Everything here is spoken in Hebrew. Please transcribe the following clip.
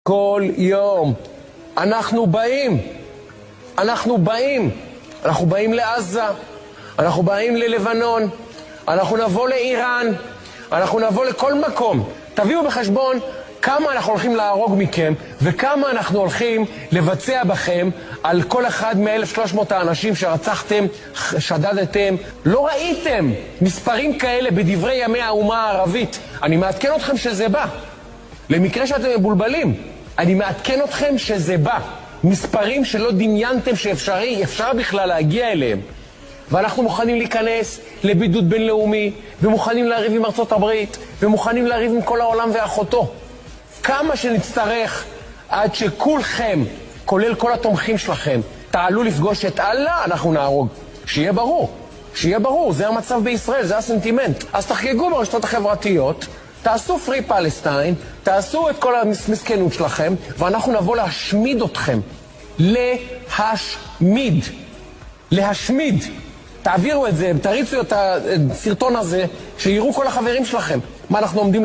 כל יום אנחנו באים לעזה, אנחנו באים ללבנון, אנחנו נבוא לאיראן, אנחנו נבוא לכל מקום. תביאו בחשבון כמה אנחנו הולכים להרוג מכם וכמה אנחנו הולכים לבצע בכם על כל אחד מ-1,300 האנשים שרצחתם, שדדתם. לא ראיתם מספרים כאלה בדברי ימי האומה הערבית. אני מעדכן אתכם שזה בא. למקרה שאתם מבולבלים, אני מעדכן אתכם שזה בא. מספרים שלא דמיינתם שאפשר בכלל להגיע אליהם. ואנחנו מוכנים להיכנס לבידוד בינלאומי, ומוכנים להריב עם ארצות הברית, ומוכנים להריב עם כל העולם ואחותו. כמה שנצטרך עד שכולכם, כולל כל התומכים שלכם, תעלו לפגוש את אללה, אנחנו נהרוג. שיהיה ברור, זה המצב בישראל, זה הסנטימנט. אז תחגגו ברשתות החברתיות, תעשו פרי פלסטיין, תעשו את כל המסכנות שלכם, ואנחנו נבוא להשמיד אתכם. להשמיד. תעבירו את זה, תריצו את הסרטון הזה, שיראו כל החברים שלכם. מה אנחנו עומדים